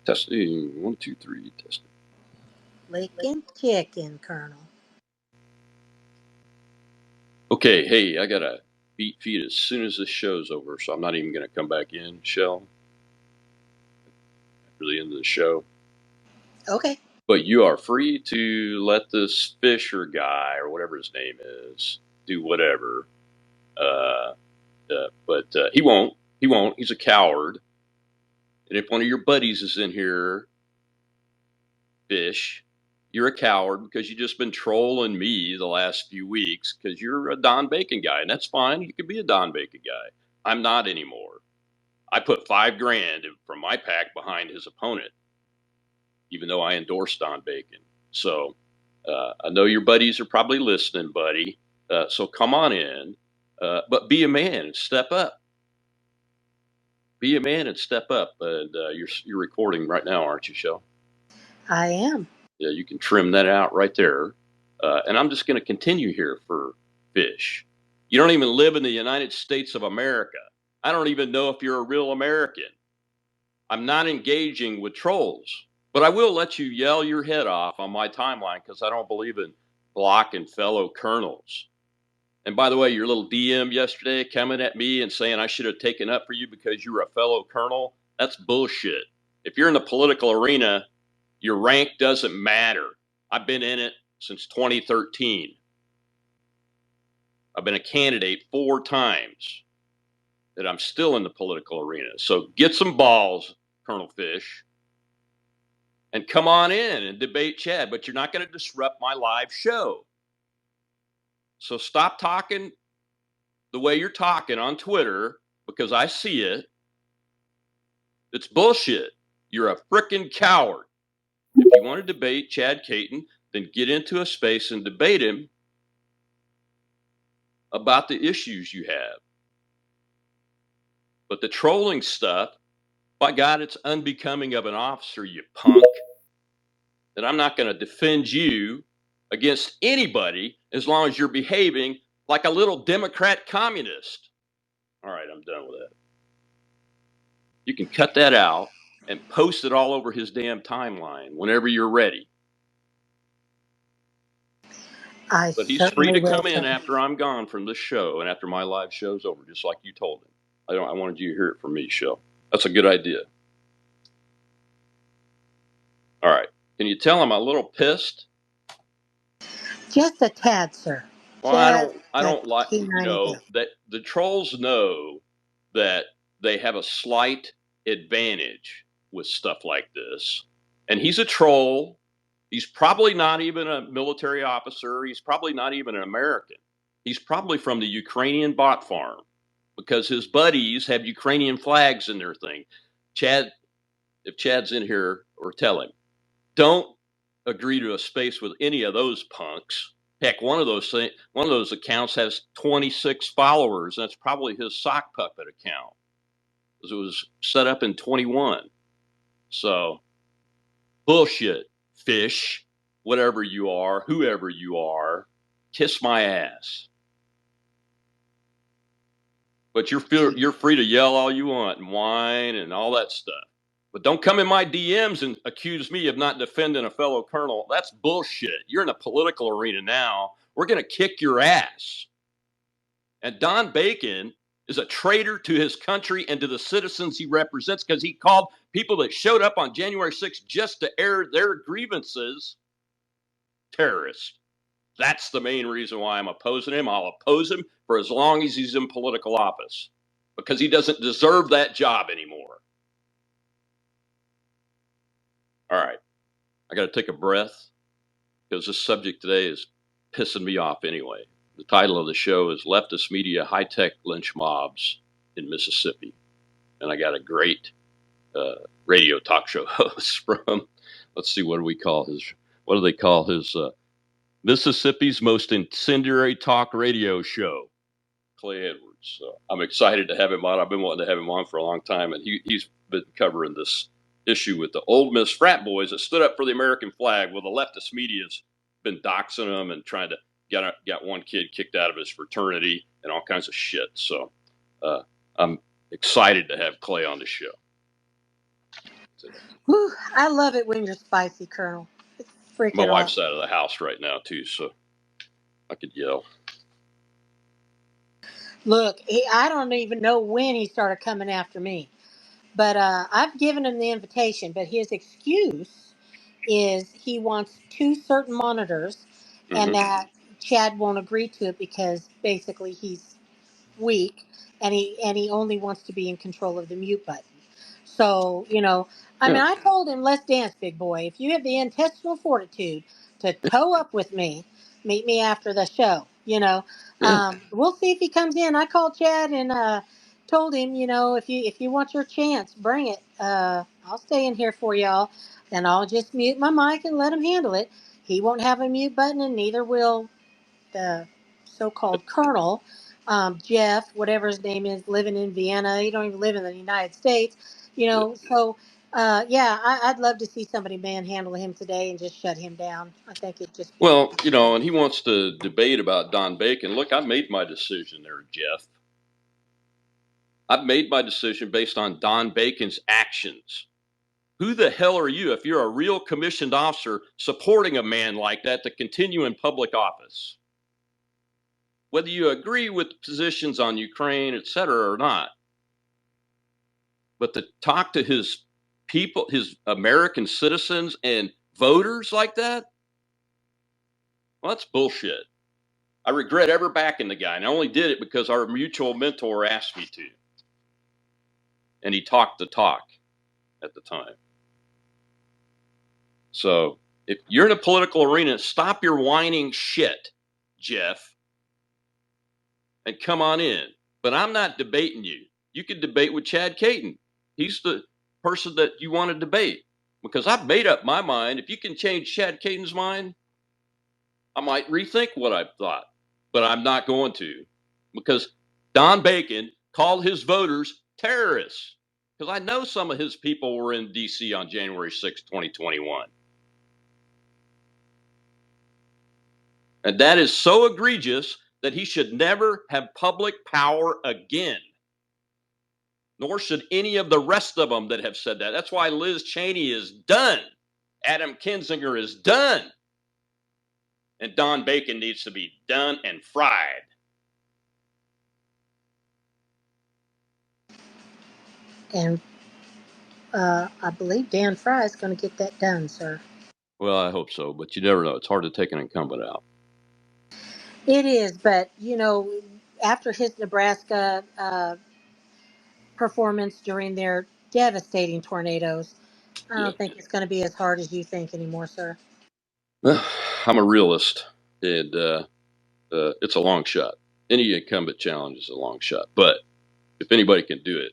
Testing. 1, 2, 3. Testing. Licking chicken, Colonel. Okay, hey, I got a beat feed as soon as this show's over, so I'm not even going to come back in, Shell, after the end of the show. Okay. But you are free to let this Fisher guy, or whatever his name is, do whatever. But he won't. He won't. He's a coward. And if one of your buddies is in here, Fish, you're a coward because you've just been trolling me the last few weeks because you're a Don Bacon guy, and that's fine. You could be a Don Bacon guy. I'm not anymore. I put $5,000 from my pack behind his opponent, even though I endorsed Don Bacon. So I know your buddies are probably listening, buddy. So come on in, but be a man and step up. Be a man and step up. And you're recording right now, aren't you, Shell? I am. Yeah, you can trim that out right there. And I'm just going to continue here for Fish. You don't even live in the United States of America. I don't even know if you're a real American. I'm not engaging with trolls, but I will let you yell your head off on my timeline because I don't believe in blocking fellow colonels. And by the way, your little DM yesterday coming at me and saying I should have taken up for you because you were a fellow colonel, that's bullshit. If you're in the political arena, your rank doesn't matter. I've been in it since 2013. I've been a candidate 4 times, and I'm still in the political arena. So get some balls, Colonel Fish, and come on in and debate Chad, but you're not going to disrupt my live show. So stop talking the way you're talking on Twitter because I see it. It's bullshit. You're a frickin' coward. If you want to debate Chad Caton, then get into a space and debate him about the issues you have. But the trolling stuff, by God, it's unbecoming of an officer, you punk. And I'm not going to defend you against anybody as long as you're behaving like a little Democrat communist. All right, I'm done with that. You can cut that out and post it all over his damn timeline whenever you're ready. But he's free to come in after I'm gone from this show and after my live show's over, just like you told him. I wanted you to hear it from me, Shell. That's a good idea. All right. Can you tell I'm a little pissed? Just a tad, sir. Well, I don't like, that the trolls know that they have a slight advantage with stuff like this. And he's a troll. He's probably not even a military officer. He's probably not even an American. He's probably from the Ukrainian bot farm because his buddies have Ukrainian flags in their thing. Chad, if Chad's in here, or tell him, don't agree to a space with any of those punks. Heck, one of those accounts has 26 followers. That's probably his sock puppet account. It was set up in 21. So, bullshit, Fish, whatever you are, whoever you are, kiss my ass. But you're free to yell all you want and whine and all that stuff. But don't come in my DMs and accuse me of not defending a fellow colonel. That's bullshit. You're in a political arena now. We're going to kick your ass. And Don Bacon is a traitor to his country and to the citizens he represents because he called people that showed up on January 6th just to air their grievances terrorists. That's the main reason why I'm opposing him. I'll oppose him for as long as he's in political office because he doesn't deserve that job anymore. All right. I got to take a breath because this subject today is pissing me off anyway. The title of the show is Leftist Media High-Tech Lynch Mobs in Mississippi. And I got a great radio talk show host from, let's see, what do they call his Mississippi's most incendiary talk radio show, Clay Edwards. So I'm excited to have him on. I've been wanting to have him on for a long time, and he's been covering this issue with the Ole Miss frat boys that stood up for the American flag. Well, the leftist media's been doxing them and trying to get one kid kicked out of his fraternity and all kinds of shit. So I'm excited to have Clay on the show. Whew, I love it when you're spicy, Colonel. It's My freaking wife's awesome. out of the house right now too, so I could yell. Look, I don't even know when he started coming after me, but I've given him the invitation. But his excuse is he wants two certain monitors, and that Chad won't agree to it because basically he's weak, and he only wants to be in control of the mute button. So, I mean, Yeah. I told him, let's dance, big boy. If you have the intestinal fortitude to toe up with me, meet me after the show. Yeah. We'll see if he comes in. I called Chad and told him, if you want your chance, bring it. I'll stay in here for y'all, and I'll just mute my mic and let him handle it. He won't have a mute button, and neither will the so-called colonel, Jeff, whatever his name is, living in Vienna. He don't even live in the United States, So, yeah, I'd love to see somebody manhandle him today and just shut him down. I think it'd just be. Well, and he wants to debate about Don Bacon. Look, I made my decision there, Jeff. I've made my decision based on Don Bacon's actions. Who the hell are you, if you're a real commissioned officer, supporting a man like that to continue in public office? Whether you agree with positions on Ukraine, et cetera, or not. But to talk to his people, his American citizens and voters like that, well, that's bullshit. I regret ever backing the guy, and I only did it because our mutual mentor asked me to. And he talked the talk at the time. So if you're in a political arena, stop your whining shit, Jeff, and come on in. But I'm not debating you. You can debate with Chad Caton. He's the person that you want to debate, because I've made up my mind. If you can change Chad Caton's mind, I might rethink what I've thought, but I'm not going to, because Don Bacon called his voters terrorists, because I know some of his people were in D.C. on January 6, 2021. And that is so egregious that he should never have public power again. Nor should any of the rest of them that have said that. That's why Liz Cheney is done. Adam Kinzinger is done. And Don Bacon needs to be done and fried. And I believe Dan Fry is going to get that done, sir. Well, I hope so, but you never know. It's hard to take an incumbent out. It is, but after his Nebraska performance during their devastating tornadoes, I Yeah. don't think it's going to be as hard as you think anymore, sir. I'm a realist, and it's a long shot. Any incumbent challenge is a long shot. But if anybody can do it,